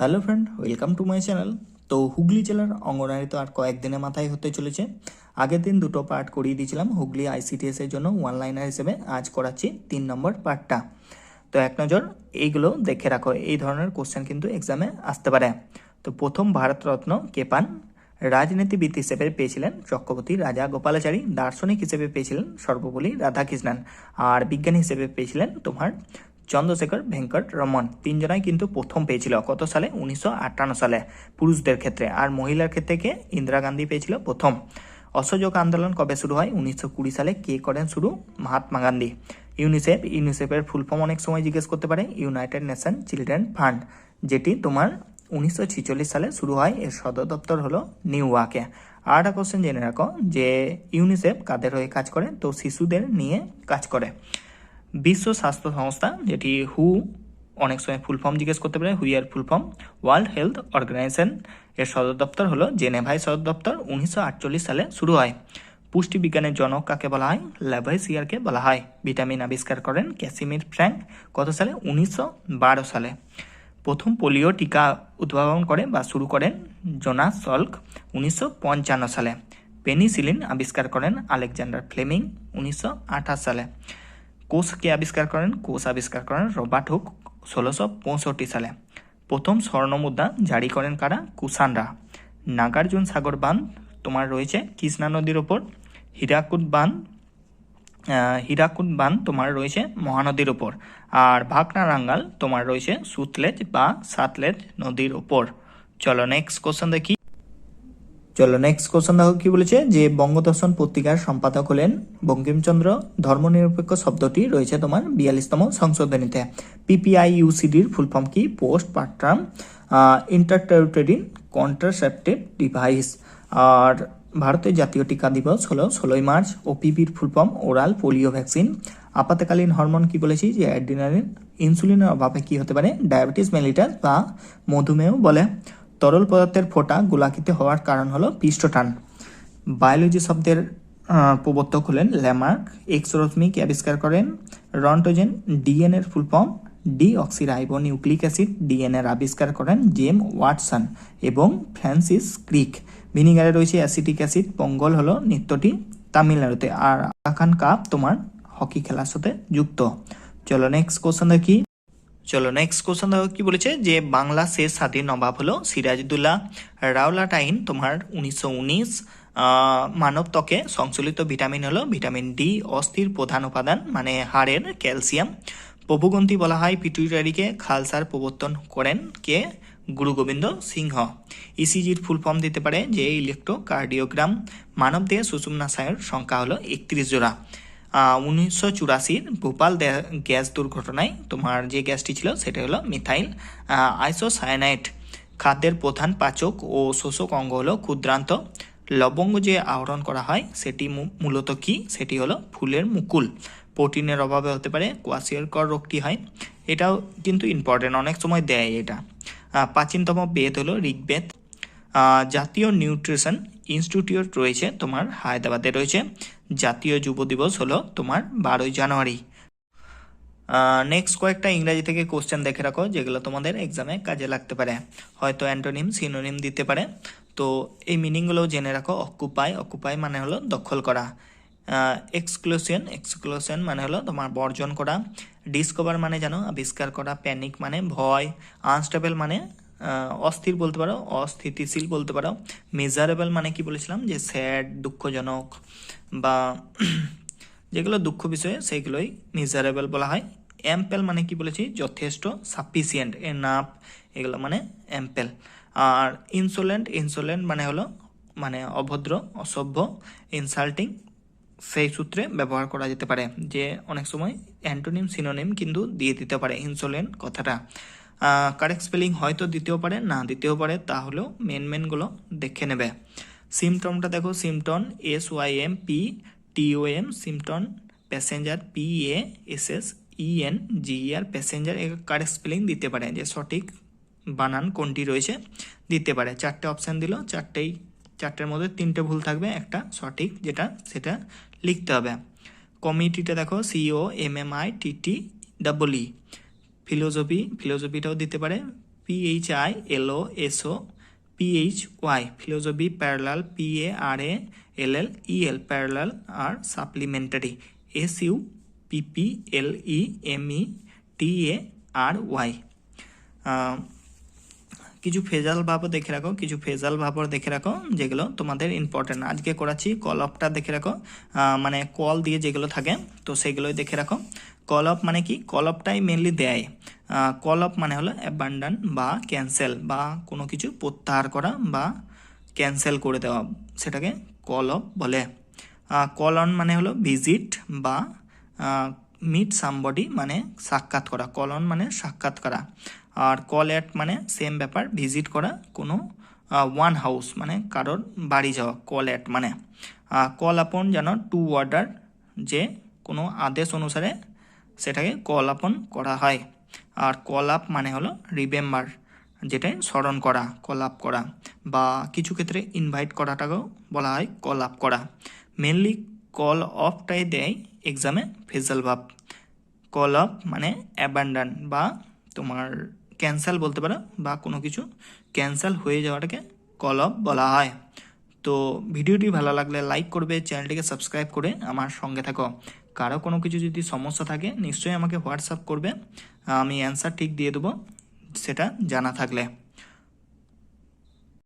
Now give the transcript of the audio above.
Hello friend, welcome to my channel. তো হুগলি জেলার অঙ্গনারী তো আর কয়েকদিনের মাথায় হতে চলেছে। আগের দিন দুটো পার্ট করিয়ে দিয়েছিলাম হুগলি আইসিটিএস এর জন্য ওয়ান লাইনার হিসেবে। আজ করাচ্ছি 3 নম্বর পার্টটা। তো এক নজর এইগুলো দেখে রাখো, এই ধরনের কোশ্চেন কিন্তু এক্সামে আসতে পারে। তো প্রথম ভারতরত্ন কে পান? রাজনীতিবিদ হিসেবে পেয়েছিলেন চক্রবর্তী রাজা গোপালাচারী, দার্শনিক হিসেবে পেয়েছিলেন সর্বপল্লী রাধাকৃষ্ণন, আর বিজ্ঞানী হিসেবে পেয়েছিলেন তোমার চন্দ্রশেখর ভেঙ্কট রমন। তিনজনাই কিন্তু প্রথম পেয়েছিল কত সালে? 1958 সালে পুরুষদের ক্ষেত্রে। আর মহিলার ক্ষেত্রে কে? ইন্দিরা গান্ধী পেয়েছিল প্রথম। অসহযোগ আন্দোলন কবে শুরু হয়? 1920 সালে। কে করেন শুরু? মহাত্মা গান্ধী। ইউনিসেফের ফুল ফর্ম অনেক সময় জিজ্ঞেস করতে পারে, ইউনাইটেড নেশন চিলড্রেন ফান্ড, যেটি তোমার 1946 সালে শুরু হয়। এর সদর দপ্তর হলো নিউ ইয়র্কে। আর একটা কোশ্চেন জেনে রাখো যে ইউনিসেফ কাদের হয়ে কাজ করে? তো শিশুদের নিয়ে কাজ করে। বিশ্ব স্বাস্থ্য সংস্থা, যেটি হু, অনেক সময় ফুল ফর্ম জিজ্ঞেস করতে পারে, হুই এর full form world health organisation. এর সদর দপ্তর হলো জেনেভায় সদর দপ্তর। 1948 সালে শুরু হয়। পুষ্টি বিজ্ঞানের জনক কাকে বলা হয়? ল্যাভয়েসিয়ারকে বলা হয়। ভিটামিন আবিষ্কার করেন ক্যাসিমির ফ্র্যাঙ্ক কত সালে? 1912 সালে। প্রথম পোলিও টিকা উদ্ভাবন করে বা শুরু করেন জোনাস সল্ক 1955 সালে। পেনিসিলিন আবিষ্কার করেন আলেকজান্ডার ফ্লেমিং 1928 সালে। কোষকে আবিষ্কার করেন? কোষ আবিষ্কার করেন রবার্ট হুক 1665 সালে। প্রথম স্বর্ণমুদ্রা জারি করেন কারা? কুষাণরা। নাগার্জুন সাগর বাঁধ তোমার রয়েছে কৃষ্ণা নদীর ওপর। হীরাকুদ বাঁধ তোমার রয়েছে মহানদীর ওপর। আর ভাকনা রাঙ্গাল তোমার রয়েছে সুতলেজ বা সাতলেজ নদীর ওপর। চলো নেক্সট কোশ্চেন দেখি। দেখো কি বলেছে, যে বঙ্গদর্শন পত্রিকার সম্পাদক হলেন বঙ্কিমচন্দ্র। ধর্মনিরপেক্ষ শব্দটি রয়েছে তোমার 42তম সংশোধনীতে। পিপিআইইউসিডির ফুল ফর্ম কি? Post partum intrauterine contraceptive device. আর ভারতের জাতীয় টিকা দিবস হলো 16 মার্চ। ওপিভির full form oral polio vaccine. আপাতকালীন হরমোন কি বলেছি? যে অ্যাড্রিনালিন। ইনসুলিনের অভাবে কি হতে পারে? ডায়াবেটিস মেলিটাস বা মধুমেহ বলে। তরল পদার্থের ফোঁটা গোলাকৃতি হওয়ার কারণ হলো পৃষ্ঠটান। বায়োলজি শব্দের প্রবর্তক হলেন ল্যামার্ক। এক্স রশ্মিকে আবিষ্কার করেন রন্টোজেন। ডিএনএর full form deoxyribo nucleic acid. ডিএনএর আবিষ্কার করেন জেম ওয়াটসন এবং ফ্রান্সিস ক্রিক। ভিনিগারে রয়েছে অ্যাসিটিক অ্যাসিড। পঙ্গল হলো নৃত্যটি তামিলনাড়ুতে। আর আখান কাপ তোমার হকি খেলার সাথে যুক্ত। চলো নেক্সট কোশ্চেন দেখি। দেখো কি বলেছে, যে বাংলা শেষ স্বাধীন নবাব হলো সিরাজউদ্দৌলা। রাওলাটাইন তোমার 1919। মানব ত্বকে সংশ্লেষিত ভিটামিন হলো ভিটামিন ডি। অস্থির প্রধান উপাদান মানে হাড়ের ক্যালসিয়াম। প্রভুগ্রন্থি বলা হয় পিটুইটারিকে। খালসার প্রবর্তন করেন কে? গুরু গোবিন্দ সিংহ। ইসিজির ফুল ফর্ম দিতে পারে যে ইলেকট্রোকার্ডিওগ্রাম। মানব দেহে সুষুম্না স্নায়ুর সংখ্যা হলো 31 জোড়া। 1984 ভোপাল গ্যাস দুর্ঘটনায় তোমার যে গ্যাসটি ছিল সেটা হলো মিথাইল আইসোসায়ানাইট। খাদ্যের প্রধান পাচক ও শোষক অঙ্গ হলো ক্ষুদ্রান্ত। লবঙ্গ যে আহরণ করা হয় সেটি মূলত কি? সেটি হলো ফুলের মুকুল। প্রোটিনের অভাবে হতে পারে কোয়াশিয়রকর রোগটি হয়। এটাও কিন্তু ইম্পর্টেন্ট, অনেক সময় দেয় এটা। প্রাচীনতম বেদ হলো ঋগ্বেদ। জাতীয় নিউট্রিশন ইনস্টিটিউট রয়েছে তোমার হায়দ্রাবাদে রয়েছে। জাতীয় যুব দিবস হলো তোমার 12ই জানুয়ারি। নেক্সট কয়েকটা ইংরাজি থেকে কোশ্চেন দেখে রাখো, যেগুলো তোমাদের এক্সামে কাজে লাগতে পারে। হয়তো অ্যান্টোনিম সিনোনিম দিতে পারে। তো এই মিনিংগুলো জেনে রাখো। অকুপাই মানে হলো দখল করা। এক্সক্লুশন মানে হলো তোমার বর্জন করা। ডিসকভার মানে জানো আবিষ্কার করা। প্যানিক মানে ভয়। আনস্টেবল মানে অস্থির বলতে পারো, অস্থিতিশীল বলতে পারো। মেজারেবল মানে কি বলেছিলাম, যে স্যাড দুঃখজনক বা যেগুলো দুঃখ বিষয়ে সেইগুলোই মেজারেবল বলা হয়। অ্যাম্পেল মানে কি বলেছি? যথেষ্ট। সাফিসিয়েন্ট, এনাফ, এগুলো মানে অ্যাম্পেল। আর ইনসোলেন্ট মানে হলো মানে অভদ্র, অসভ্য। ইনসাল্টিং সেই সূত্রে ব্যবহার করা যেতে পারে, যে অনেক সময় অ্যান্টোনিম সিনোনিম কিন্তু দিয়ে দিতে পারে ইনসোলেন্ট কথাটা। কারেক্ট স্পেলিং হয়তো দিতেও পারে, না দিতেও পারে, তাহলেও মেনগুলো দেখে নেবে। সিমটমটা দেখো। সিমটন SYMPTOM সিমটন। Passenger PASSENGER passenger. Correct spelling দিতে পারে, যে সঠিক বানান কোনটি রয়েছে দিতে পারে। 4টে অপশান দিল, চারটের মধ্যে 3টে ভুল থাকবে, একটা সঠিক যেটা সেটা লিখতে হবে। কমিটিটা দেখো COMMITTEE। ফিলোসফিটাও দিতে পারে PHILOSOPHY, philosophy parallel, PARALLEL, parallel, আর সাপ্লিমেন্টারি, SUPPLEMENTARY। কিছু ফেজাল ভাবও দেখে রাখো, যেগুলো তোমাদের ইম্পর্টেন্ট। আজকে করাচ্ছি কল অফটা দেখে রাখো, মানে কল দিয়ে যেগুলো থাকে তো সেগুলোই দেখে রাখো। কল অফ মানে কি? কল অফটাই মেনলি দেয়। কল অফ মানে হলো অ্যাবান্ডন বা ক্যান্সেল, বা কোনো কিছু প্রত্যাহার করা বা ক্যান্সেল করে দেওয়া, সেটাকে কল অফ বলে। কল অন মানে হলো ভিজিট বা মিট সামবডি মানে সাক্ষাৎ করা, কল অন মানে সাক্ষাৎ করা। আর কল অ্যাট মানে সেম ব্যাপার, ভিজিট করা কোনো ওয়ান হাউস মানে কারোর বাড়ি যাওয়া, কল অ্যাট মানে। কল আপন যেন টু অর্ডার, যে কোনো আদেশ অনুসারে সেটাকে কল আপন করা হয়। আর কল আপ মানে হলো রিমেম্বার, যেটাই স্মরণ করা, কল আপ করা, বা কিছু ক্ষেত্রে ইনভাইট করাটাকেও বলা হয় কল আপ করা। মেনলি কল অফটাই দেয় এক্সামে ফেজাল ভাব। কল অফ মানে অ্যাবান্ডন বা তোমার ক্যান্সেল বলতে পারো, বা কোনো কিছু ক্যান্সেল হয়ে যাওয়াটাকে কল অফ বলা হয়। তো ভিডিওটি ভালো লাগলে লাইক করবে, চ্যানেলটিকে সাবস্ক্রাইব করে আমার সঙ্গে থাকো। কারো কোনো কিছু যদি সমস্যা থাকে নিশ্চয়ই আমাকে হোয়াটসঅ্যাপ করবে, আমি অ্যান্সার ঠিক দিয়ে দেবো সেটা জানা থাকলে।